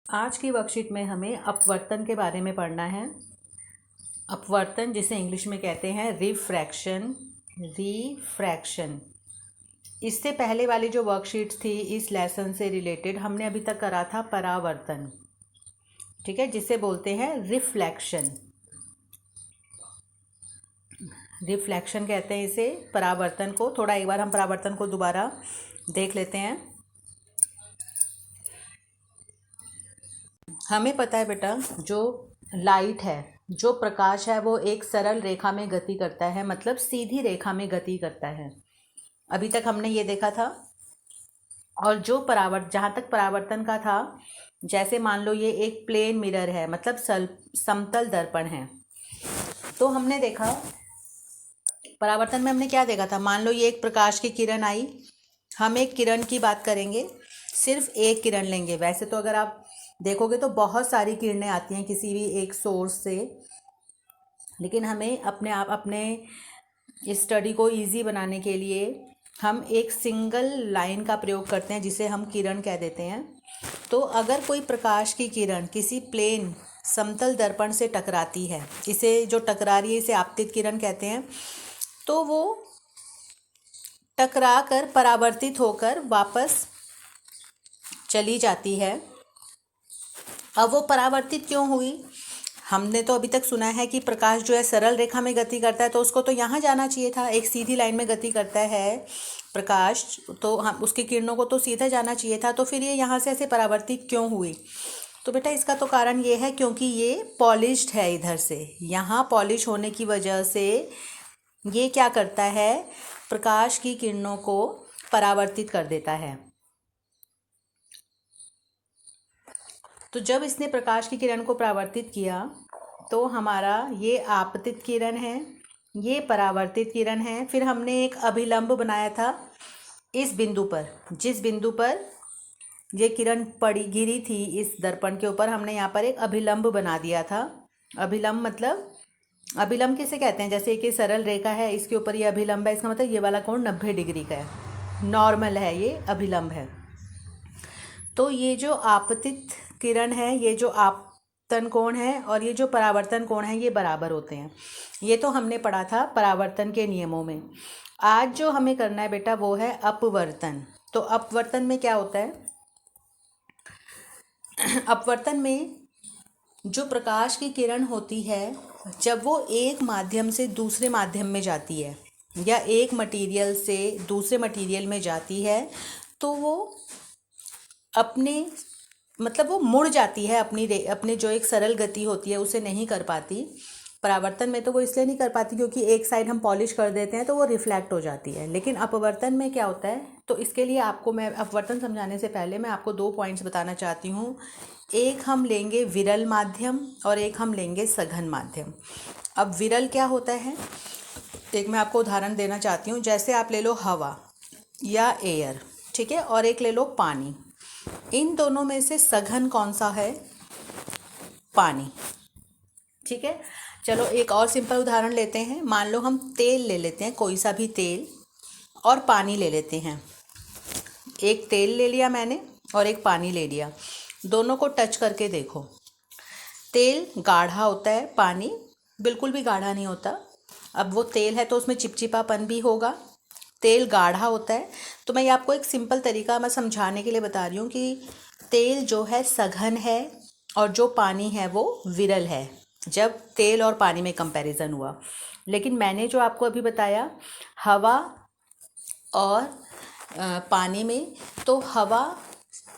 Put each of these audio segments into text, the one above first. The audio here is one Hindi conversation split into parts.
आज की वर्कशीट में हमें अपवर्तन के बारे में पढ़ना है। अपवर्तन जिसे इंग्लिश में कहते हैं रिफ्रैक्शन। इससे पहले वाली जो वर्कशीट्स थी इस लेसन से रिलेटेड हमने अभी तक करा था परावर्तन, ठीक है, जिसे बोलते हैं रिफ्लेक्शन। रिफ्लेक्शन कहते हैं इसे, परावर्तन को। थोड़ा एक बार हम परावर्तन को दोबारा देख लेते हैं। हमें पता है बेटा, जो लाइट है, जो प्रकाश है, वो एक सरल रेखा में गति करता है, मतलब सीधी रेखा में गति करता है। अभी तक हमने ये देखा था। और जो जहाँ तक परावर्तन का था, जैसे मान लो ये एक प्लेन मिरर है, मतलब समतल दर्पण है। तो हमने देखा परावर्तन में, हमने क्या देखा था, मान लो ये एक प्रकाश की किरण आई। हम एक किरण की बात करेंगे, सिर्फ एक किरण लेंगे। वैसे तो अगर आप देखोगे तो बहुत सारी किरणें आती हैं किसी भी एक सोर्स से, लेकिन हमें अपने स्टडी को इजी बनाने के लिए हम एक सिंगल लाइन का प्रयोग करते हैं, जिसे हम किरण कह देते हैं। तो अगर कोई प्रकाश की किरण किसी प्लेन समतल दर्पण से टकराती है, इसे जो टकरा रही है इसे आपतित किरण कहते हैं, तो वो टकरा कर परावर्तित होकर वापस चली जाती है। अब वो परावर्तित क्यों हुई? हमने तो अभी तक सुना है कि प्रकाश जो है सरल रेखा में गति करता है, तो उसको तो यहाँ जाना चाहिए था। एक सीधी लाइन में गति करता है प्रकाश, तो हम उसकी किरणों को तो सीधा जाना चाहिए था। तो फिर ये यहाँ से ऐसे परावर्तित क्यों हुई? तो बेटा इसका तो कारण ये है क्योंकि ये पॉलिश्ड है। इधर से यहाँ पॉलिश होने की वजह से ये क्या करता है, प्रकाश की किरणों को परावर्तित कर देता है। तो जब इसने प्रकाश की किरण को परावर्तित किया, तो हमारा ये आपतित किरण है, ये परावर्तित किरण है। फिर हमने एक अभिलंब बनाया था इस बिंदु पर, जिस बिंदु पर ये किरण गिरी थी इस दर्पण के ऊपर, हमने यहाँ पर एक अभिलंब बना दिया था। अभिलंब मतलब, अभिलंब किसे कहते हैं? जैसे कि सरल रेखा है, इसके ऊपर ये अभिलंब है, इसका मतलब ये वाला कोण 90 डिग्री का है, नॉर्मल है, ये अभिलंब है। तो ये जो आपतित किरण है, ये जो आपतन कोण है, और ये जो परावर्तन कोण है, ये बराबर होते हैं। ये तो हमने पढ़ा था परावर्तन के नियमों में। आज जो हमें करना है बेटा वो है अपवर्तन। तो अपवर्तन में क्या होता है? अपवर्तन में जो प्रकाश की किरण होती है, जब वो एक माध्यम से दूसरे माध्यम में जाती है या एक मटेरियल से दूसरे मटेरियल में जाती है, तो वो अपने मतलब वो मुड़ जाती है, अपनी जो एक सरल गति होती है उसे नहीं कर पाती। परावर्तन में तो वो इसलिए नहीं कर पाती क्योंकि एक साइड हम पॉलिश कर देते हैं तो वो रिफ्लेक्ट हो जाती है। लेकिन अपवर्तन में क्या होता है, तो इसके लिए आपको मैं अपवर्तन समझाने से पहले मैं आपको 2 पॉइंट्स बताना चाहती हूँ। एक हम लेंगे विरल माध्यम और एक हम लेंगे सघन माध्यम। अब विरल क्या होता है, एक मैं आपको उदाहरण देना चाहती हूँ। जैसे आप ले लो हवा या एयर, ठीक है, और एक ले लो पानी। इन दोनों में से सघन कौन सा है? पानी, ठीक है। चलो एक और सिंपल उदाहरण लेते हैं। मान लो हम तेल ले लेते हैं, कोई सा भी तेल, और पानी ले लेते हैं। एक तेल ले लिया मैंने और एक पानी ले लिया, दोनों को टच करके देखो। तेल गाढ़ा होता है, पानी बिल्कुल भी गाढ़ा नहीं होता। अब वो तेल है तो उसमें चिपचिपापन भी होगा, तेल गाढ़ा होता है। तो मैं ये आपको एक सिंपल तरीका मैं समझाने के लिए बता रही हूँ कि तेल जो है सघन है और जो पानी है वो विरल है, जब तेल और पानी में कंपैरिजन हुआ। लेकिन मैंने जो आपको अभी बताया हवा और पानी में, तो हवा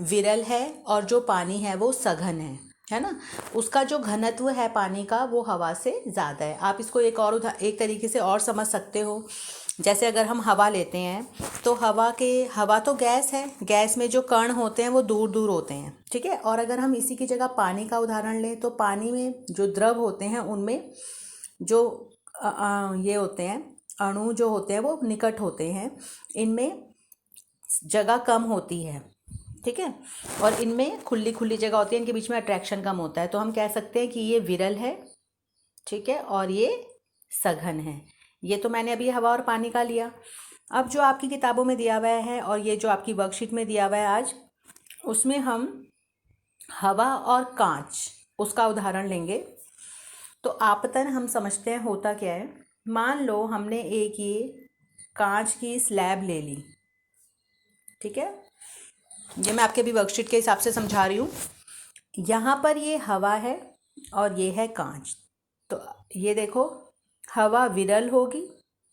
विरल है और जो पानी है वो सघन है ना। उसका जो घनत्व है पानी का वो हवा से ज़्यादा है। आप इसको एक तरीके से और समझ सकते हो। जैसे अगर हम हवा लेते हैं तो हवा तो गैस है, गैस में जो कण होते हैं वो दूर दूर होते हैं, ठीक है। और अगर हम इसी की जगह पानी का उदाहरण लें तो पानी में जो द्रव होते हैं उनमें जो ये होते हैं, अणु जो होते हैं वो निकट होते हैं, इनमें जगह कम होती है, ठीक है, और इनमें खुली खुली जगह होती है, इनके बीच में अट्रैक्शन कम होता है। तो हम कह सकते हैं कि ये विरल है, ठीक है, और ये सघन है। ये तो मैंने अभी हवा और पानी का लिया। अब जो आपकी किताबों में दिया हुआ है और ये जो आपकी वर्कशीट में दिया हुआ है आज, उसमें हम हवा और कांच, उसका उदाहरण लेंगे। तो आपतन हम समझते हैं होता क्या है। मान लो हमने एक ये कांच की स्लैब ले ली, ठीक है, ये मैं आपके भी वर्कशीट के हिसाब से समझा रही हूँ। यहाँ पर ये हवा है और ये है कांच। तो ये देखो, हवा विरल होगी,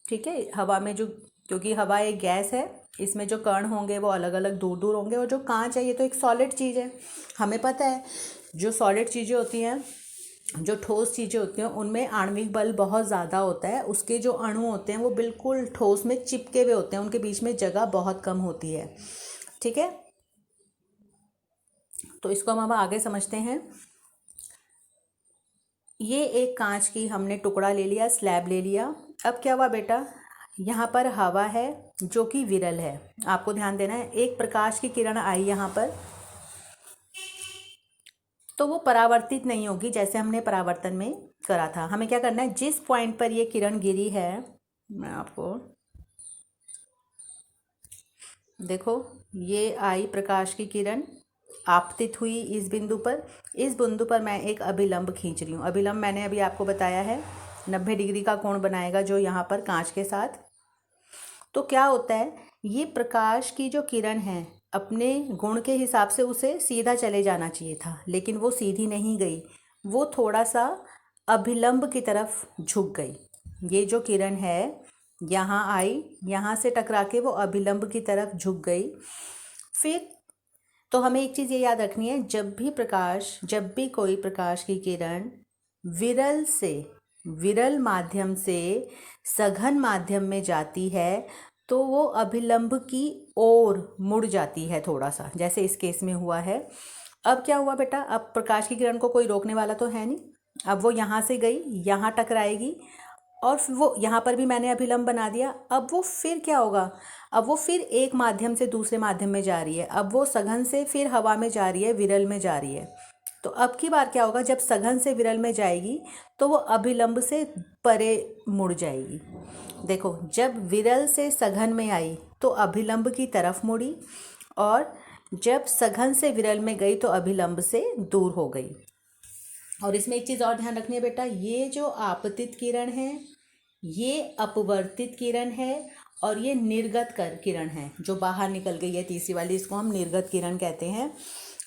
ठीक है, हवा में जो, क्योंकि हवा एक गैस है, इसमें जो कण होंगे वो अलग अलग दूर दूर होंगे। और जो कांच है ये तो एक सॉलिड चीज़ है, हमें पता है जो सॉलिड चीज़ें होती हैं, जो ठोस चीज़ें होती हैं, उनमें आणविक बल बहुत ज़्यादा होता है। उसके जो अणु होते हैं वो बिल्कुल ठोस में चिपके हुए होते हैं, उनके बीच में जगह बहुत कम होती है, ठीक है। तो इसको हम अब आगे समझते हैं। ये एक कांच की हमने टुकड़ा ले लिया, स्लैब ले लिया। अब क्या हुआ बेटा, यहाँ पर हवा है जो कि विरल है। आपको ध्यान देना है, एक प्रकाश की किरण आई यहाँ पर, तो वो परावर्तित नहीं होगी जैसे हमने परावर्तन में करा था। हमें क्या करना है, जिस पॉइंट पर ये किरण गिरी है, मैं आपको देखो, ये आई प्रकाश की किरण, आपतित हुई इस बिंदु पर। इस बिंदु पर मैं एक अभिलंब खींच रही हूँ। अभिलंब मैंने अभी आपको बताया है 90 डिग्री का कोण बनाएगा जो यहाँ पर कांच के साथ। तो क्या होता है, ये प्रकाश की जो किरण है, अपने गुण के हिसाब से उसे सीधा चले जाना चाहिए था, लेकिन वो सीधी नहीं गई, वो थोड़ा सा अभिलंब की तरफ झुक गई। ये जो किरण है यहाँ आई, यहाँ से टकरा के वो अभिलंब की तरफ झुक गई। फिर तो हमें एक चीज़ ये याद रखनी है, जब भी कोई प्रकाश की किरण विरल माध्यम से सघन माध्यम में जाती है तो वो अभिलंब की ओर मुड़ जाती है थोड़ा सा, जैसे इस केस में हुआ है। अब क्या हुआ बेटा, अब प्रकाश की किरण को कोई रोकने वाला तो है नहीं। अब वो यहाँ से गई, यहाँ टकराएगी, और फिर वो यहाँ पर भी मैंने अभिलंब बना दिया। अब वो फिर क्या होगा, अब वो फिर एक माध्यम से दूसरे माध्यम में जा रही है। अब वो सघन से फिर हवा में जा रही है, विरल में जा रही है। तो अब की बार क्या होगा, जब सघन से विरल में जाएगी तो वो अभिलंब से परे मुड़ जाएगी। देखो, जब विरल से सघन में आई तो अभिलंब की तरफ मुड़ी, और जब सघन से विरल में गई तो अभिलंब से दूर हो गई। और इसमें एक चीज़ और ध्यान रखनी है बेटा, ये जो आपतित किरण है, ये अपवर्तित किरण है, और ये निर्गत कर किरण है, जो बाहर निकल गई है तीसरी वाली, इसको हम निर्गत किरण कहते हैं।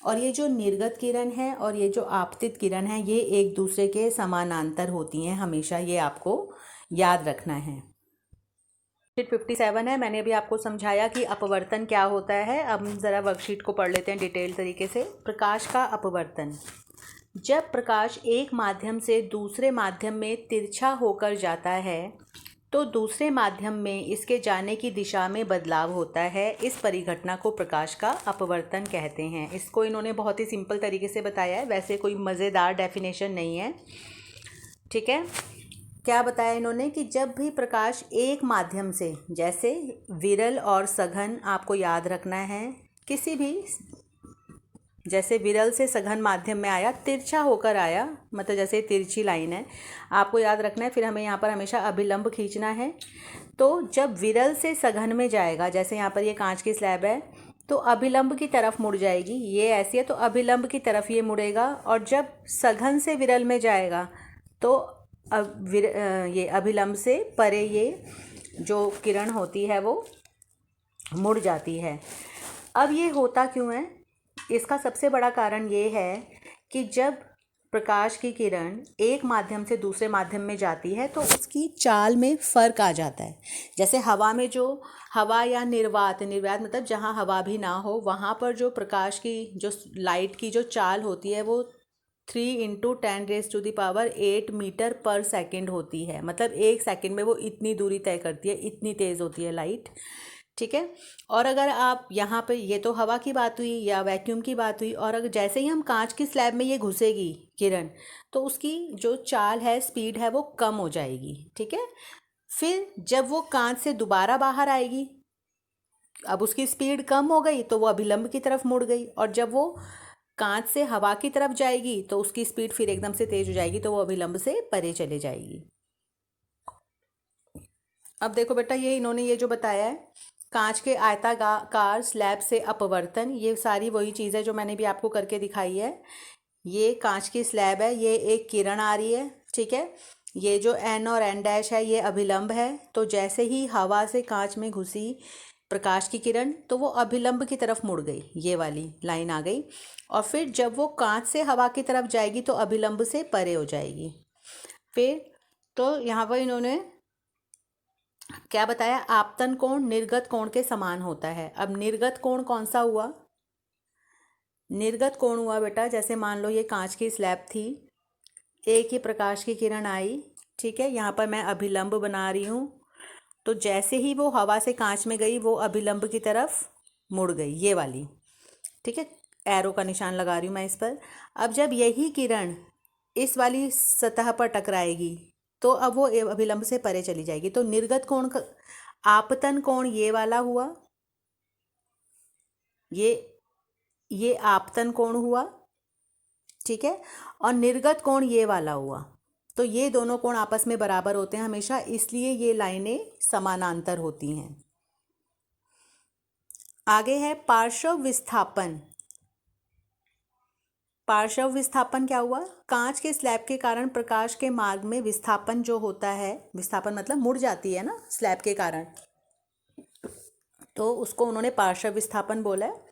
और ये जो निर्गत किरण है और ये जो आपतित किरण है, ये एक दूसरे के समानांतर होती हैं हमेशा, ये आपको याद रखना है। शीट 57 है, मैंने अभी आपको समझाया कि अपवर्तन क्या होता है। अब ज़रा वर्कशीट को पढ़ लेते हैं डिटेल तरीके से। प्रकाश का अपवर्तन, जब प्रकाश एक माध्यम से दूसरे माध्यम में तिरछा होकर जाता है तो दूसरे माध्यम में इसके जाने की दिशा में बदलाव होता है। इस परिघटना को प्रकाश का अपवर्तन कहते हैं। इसको इन्होंने बहुत ही सिंपल तरीके से बताया है, वैसे कोई मज़ेदार डेफिनेशन नहीं है, ठीक है। क्या बताया इन्होंने कि जब भी प्रकाश एक माध्यम से, जैसे विरल और सघन, आपको याद रखना है, किसी भी, जैसे विरल से सघन माध्यम में आया, तिरछा होकर आया, मतलब जैसे तिरछी लाइन है, आपको याद रखना है। फिर हमें यहाँ पर हमेशा अभिलंब खींचना है। तो जब विरल से सघन में जाएगा, जैसे यहाँ पर ये कांच की स्लैब है, तो अभिलंब की तरफ मुड़ जाएगी, ये ऐसी है तो अभिलंब की तरफ ये मुड़ेगा। और जब सघन से विरल में जाएगा तो ये अभिलंब से परे ये जो किरण होती है वो मुड़ जाती है। अब ये होता क्यों है, इसका सबसे बड़ा कारण ये है कि जब प्रकाश की किरण एक माध्यम से दूसरे माध्यम में जाती है तो उसकी चाल में फ़र्क आ जाता है। जैसे हवा में जो हवा या निर्वात मतलब जहाँ हवा भी ना हो, वहाँ पर जो प्रकाश की, जो लाइट की जो चाल होती है वो 3 × 10⁸ मीटर पर सेकेंड होती है। मतलब एक सेकेंड में वो इतनी दूरी तय करती है, इतनी तेज़ होती है लाइट, ठीक है। और अगर आप यहाँ पे, ये तो हवा की बात हुई या वैक्यूम की बात हुई, और अगर जैसे ही हम कांच की स्लैब में ये घुसेगी किरण, तो उसकी जो चाल है, स्पीड है, वो कम हो जाएगी, ठीक है। फिर जब वो कांच से दोबारा बाहर आएगी, अब उसकी स्पीड कम हो गई तो वो अभिलंब की तरफ मुड़ गई, और जब वो कांच से हवा की तरफ जाएगी तो उसकी स्पीड फिर एकदम से तेज हो जाएगी, तो वो अभिलंब से परे चले जाएगी। अब देखो बेटा, ये इन्होंने ये जो बताया है, कांच के आयताकार स्लैब से अपवर्तन, ये सारी वही चीज़ है जो मैंने भी आपको करके दिखाई है। ये कांच की स्लैब है, ये एक किरण आ रही है, ठीक है। ये जो एन और एन डैश है ये अभिलंब है। तो जैसे ही हवा से कांच में घुसी प्रकाश की किरण तो वो अभिलंब की तरफ मुड़ गई, ये वाली लाइन आ गई। और फिर जब वो कांच से हवा की तरफ जाएगी तो अभिलंब से परे हो जाएगी। फिर तो यहाँ पर इन्होंने क्या बताया, आपतन कोण निर्गत कोण के समान होता है। अब निर्गत कोण कौन सा हुआ? निर्गत कोण हुआ बेटा, जैसे मान लो ये कांच की स्लैब थी, एक ही प्रकाश की किरण आई, ठीक है। यहाँ पर मैं अभिलंब बना रही हूँ, तो जैसे ही वो हवा से कांच में गई वो अभिलंब की तरफ मुड़ गई, ये वाली, ठीक है। एरो का निशान लगा रही हूँ मैं इस पर। अब जब यही किरण इस वाली सतह पर टकराएगी तो अब वो अभिलंब से परे चली जाएगी। तो निर्गत कोण आपतन कोण ये वाला हुआ, ये आपतन कोण हुआ, ठीक है। और निर्गत कोण ये वाला हुआ। तो ये दोनों कोण आपस में बराबर होते हैं हमेशा, इसलिए ये लाइनें समानांतर होती हैं। आगे है पार्श्व विस्थापन। पार्श्व विस्थापन क्या हुआ? कांच के स्लैब के कारण प्रकाश के मार्ग में विस्थापन जो होता है, विस्थापन मतलब मुड़ जाती है ना स्लैब के कारण, तो उसको उन्होंने पार्श्व विस्थापन बोला है।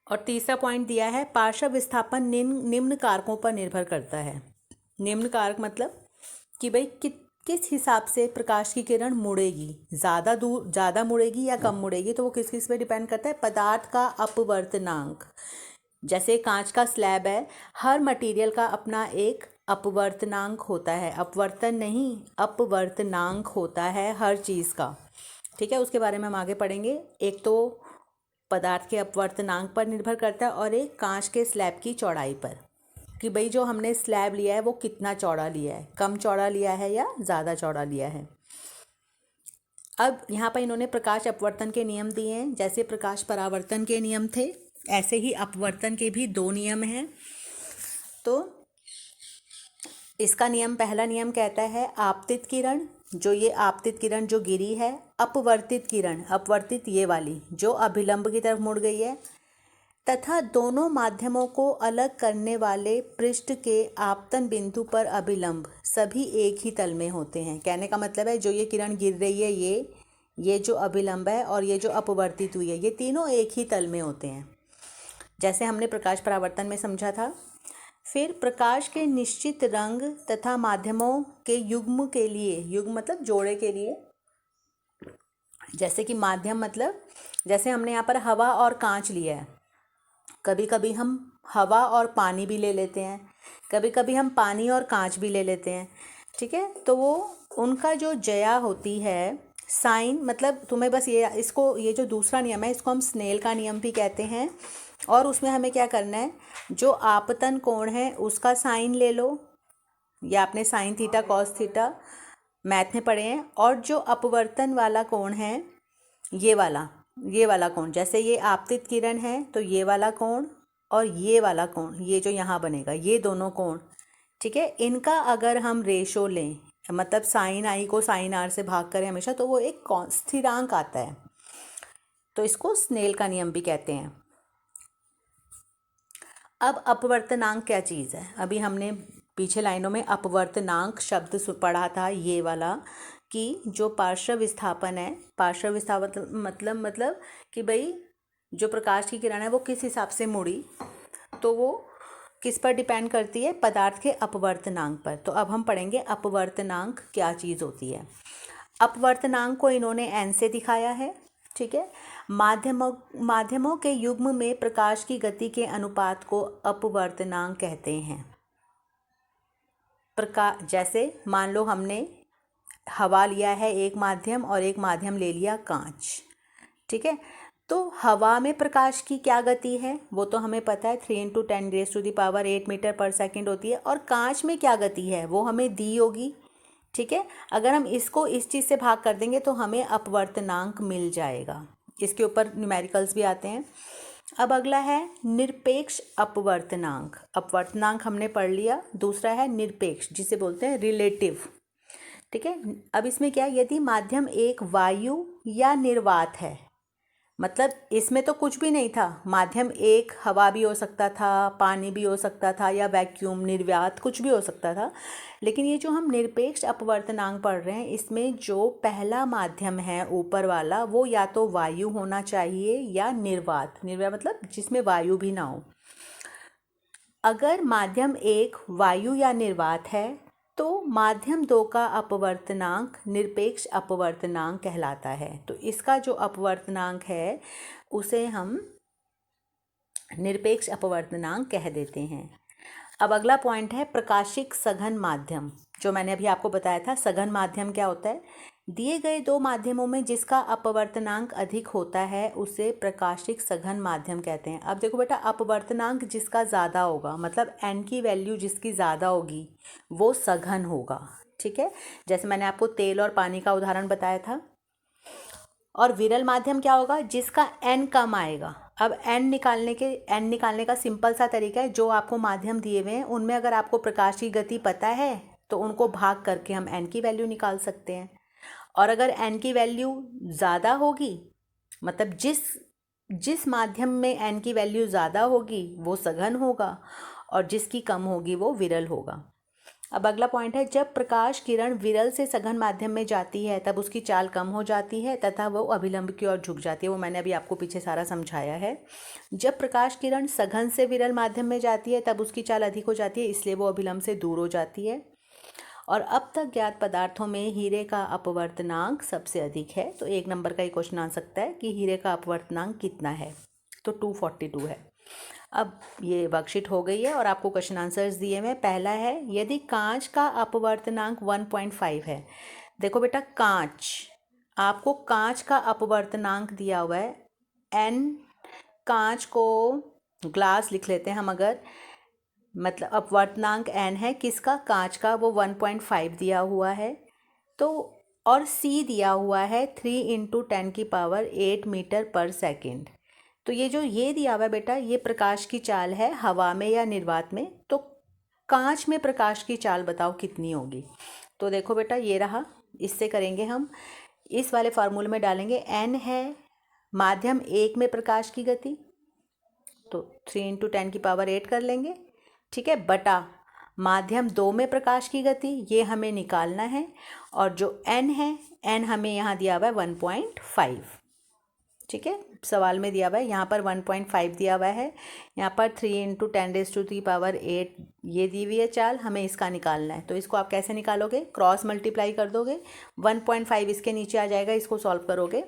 और तीसरा पॉइंट दिया है, पार्श्व विस्थापन निम्न कारकों पर निर्भर करता है। निम्न कारक मतलब कि भाई किस हिसाब से प्रकाश की किरण मुड़ेगी, ज़्यादा मुड़ेगी या कम मुड़ेगी, तो वो किस किस पे डिपेंड करता है? पदार्थ का अपवर्तनांक। जैसे कांच का स्लैब है, हर मटेरियल का अपना एक अपवर्तनांक होता है, अपवर्तन नहीं अपवर्तनांक होता है हर चीज़ का, ठीक है। उसके बारे में हम आगे पढ़ेंगे। एक तो पदार्थ के अपवर्तनांक पर निर्भर करता है और एक कांच के स्लैब की चौड़ाई पर, कि भाई जो हमने स्लैब लिया है वो कितना चौड़ा लिया है, कम चौड़ा लिया है या ज़्यादा चौड़ा लिया है। अब यहाँ पर इन्होंने प्रकाश अपवर्तन के नियम दिए हैं। जैसे प्रकाश परावर्तन के नियम थे, ऐसे ही अपवर्तन के भी 2 नियम हैं। तो इसका नियम, पहला नियम कहता है आपतित किरण, जो ये आपतित किरण जो गिरी है, अपवर्तित किरण, अपवर्तित ये वाली जो अभिलंब की तरफ मुड़ गई है, तथा दोनों माध्यमों को अलग करने वाले पृष्ठ के आपतन बिंदु पर अभिलंब सभी एक ही तल में होते हैं। कहने का मतलब है जो ये किरण गिर रही है, ये जो अभिलंब है और ये जो अपवर्तित हुई है, ये तीनों एक ही तल में होते हैं, जैसे हमने प्रकाश परावर्तन में समझा था। फिर प्रकाश के निश्चित रंग तथा माध्यमों के युग्म के लिए, युग्म मतलब जोड़े के लिए, जैसे कि माध्यम मतलब जैसे हमने यहाँ पर हवा और कांच लिया है, कभी कभी हम हवा और पानी भी ले लेते हैं, कभी कभी हम पानी और कांच भी ले लेते हैं, ठीक है। तो वो उनका जो जया होती है, साइन मतलब तुम्हें बस ये जो दूसरा नियम है इसको हम स्नेल का नियम भी कहते हैं। और उसमें हमें क्या करना है, जो आपतन कोण है उसका साइन ले लो, या आपने sine theta cos theta math में पढ़े हैं। और जो अपवर्तन वाला कोण है, ये वाला कोण, जैसे ये आपतित किरण है तो ये वाला कोण और ये वाला कोण, ये जो यहाँ बनेगा, ये दोनों कोण, ठीक है, इनका अगर हम रेशो लें, मतलब साइन आई को साइन आर से भाग करें हमेशा, तो वो एक स्थिरांक आता है। तो इसको स्नेल का नियम भी कहते हैं। अब अपवर्तनांक क्या चीज़ है? अभी हमने पीछे लाइनों में अपवर्तनांक शब्द पढ़ा था, ये वाला, कि जो पार्श्व विस्थापन है, पार्श्व विस्थापन मतलब कि भाई जो प्रकाश की किरण है वो किस हिसाब से मुड़ी, तो वो किस पर डिपेंड करती है? पदार्थ के अपवर्तनांक पर। तो अब हम पढ़ेंगे अपवर्तनांक क्या चीज़ होती है। अपवर्तनांक को इन्होंने एन से दिखाया है, ठीक है। माध्यमों के युग्म में प्रकाश की गति के अनुपात को अपवर्तनांक कहते हैं। जैसे मान लो हमने हवा लिया है एक माध्यम और एक माध्यम ले लिया कांच, ठीक है। तो हवा में प्रकाश की क्या गति है वो तो हमें पता है, 3 × 10⁸ मीटर पर सेकंड होती है। और कांच में क्या गति है वो हमें दी होगी, ठीक है। अगर हम इसको इस चीज़ से भाग कर देंगे तो हमें अपवर्तनांक मिल जाएगा। इसके ऊपर न्यूमेरिकल्स भी आते हैं। अब अगला है निरपेक्ष अपवर्तनांक। अपवर्तनांक हमने पढ़ लिया। दूसरा है निरपेक्ष, जिसे बोलते हैं रिलेटिव। ठीक है। अब इसमें क्या है, यदि माध्यम एक वायु या निर्वात है, मतलब इसमें तो कुछ भी नहीं था, माध्यम एक हवा भी हो सकता था, पानी भी हो सकता था, या वैक्यूम, निर्वात, कुछ भी हो सकता था। लेकिन ये जो हम निरपेक्ष अपवर्तनांक पढ़ रहे हैं, इसमें जो पहला माध्यम है ऊपर वाला, वो या तो वायु होना चाहिए या निर्वात। निर्वात मतलब जिसमें वायु भी ना हो। अगर माध्यम एक वायु या निर्वात है तो माध्यम दो का अपवर्तनांक निरपेक्ष अपवर्तनांक कहलाता है। तो इसका जो अपवर्तनांक है उसे हम निरपेक्ष अपवर्तनांक कह देते हैं। अब अगला पॉइंट है प्रकाशिक सघन माध्यम, जो मैंने अभी आपको बताया था। सघन माध्यम क्या होता है, दिए गए दो माध्यमों में जिसका अपवर्तनांक अधिक होता है उसे प्रकाशिक सघन माध्यम कहते हैं। अब देखो बेटा, अपवर्तनांक जिसका ज़्यादा होगा, मतलब n की वैल्यू जिसकी ज़्यादा होगी वो सघन होगा। ठीक है, जैसे मैंने आपको तेल और पानी का उदाहरण बताया था। और विरल माध्यम क्या होगा, जिसका n कम आएगा। अब n निकालने का सिंपल सा तरीका है, जो आपको माध्यम दिए हुए हैं उनमें अगर आपको प्रकाश की गति पता है तो उनको भाग करके हम n की वैल्यू निकाल सकते हैं। और अगर n की वैल्यू ज़्यादा होगी, मतलब जिस माध्यम में n की वैल्यू ज़्यादा होगी वो सघन होगा, और जिसकी कम होगी वो विरल होगा। अब अगला पॉइंट है, जब प्रकाश किरण विरल से सघन माध्यम में जाती है तब उसकी चाल कम हो जाती है तथा वो अभिलंब की ओर झुक जाती है। वो मैंने अभी आपको पीछे सारा समझाया है। जब प्रकाश किरण सघन से विरल माध्यम में जाती है तब उसकी चाल अधिक हो जाती है, इसलिए वो अभिलंब से दूर हो जाती है। और अब तक ज्ञात पदार्थों में हीरे का अपवर्तनांक सबसे अधिक है। तो 1 नंबर का ये क्वेश्चन आ सकता है कि हीरे का अपवर्तनांक कितना है, तो 242 है। अब ये वर्कशीट हो गई है और आपको क्वेश्चन आंसर्स दिए हुए। पहला है, यदि कांच का अपवर्तनांक 1.5 है। देखो बेटा, आपको कांच का अपवर्तनांक दिया हुआ है n। कांच को ग्लास लिख लेते हैं हम, अगर मतलब अपवर्तनांक n है किसका, कांच का, वो 1.5 दिया हुआ है। तो और c दिया हुआ है 3 × 10⁸ मीटर पर सेकेंड। तो ये जो ये दिया हुआ है बेटा, ये प्रकाश की चाल है हवा में या निर्वात में। तो कांच में प्रकाश की चाल बताओ कितनी होगी। तो देखो बेटा, ये रहा, इससे करेंगे हम, इस वाले फार्मूले में डालेंगे। n है माध्यम एक में प्रकाश की गति, तो 3 × 10⁸ कर लेंगे। ठीक है, बटा माध्यम दो में प्रकाश की गति, ये हमें निकालना है। और जो n है, n हमें यहाँ दिया हुआ है 1.5। ठीक है, सवाल में दिया हुआ है, यहाँ पर 1.5 दिया हुआ है, यहाँ पर 3 × 10⁸ ये दी हुई है चाल, हमें इसका निकालना है। तो इसको आप कैसे निकालोगे, क्रॉस मल्टीप्लाई कर दोगे, 1.5 इसके नीचे आ जाएगा, इसको सॉल्व करोगे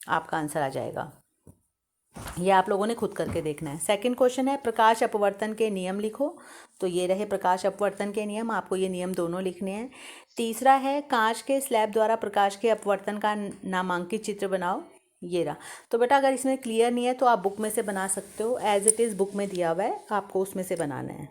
आपका आंसर आ जाएगा। ये आप लोगों ने खुद करके देखना है। सेकंड क्वेश्चन है, प्रकाश अपवर्तन के नियम लिखो। तो ये रहे प्रकाश अपवर्तन के नियम, आपको ये नियम दोनों लिखने हैं। तीसरा है, कांच के स्लैब द्वारा प्रकाश के अपवर्तन का नामांकित चित्र बनाओ। ये रहा। तो बेटा, अगर इसमें क्लियर नहीं है तो आप बुक में से बना सकते हो, एज इट इज़ बुक में दिया हुआ है, आपको उसमें से बनाना है।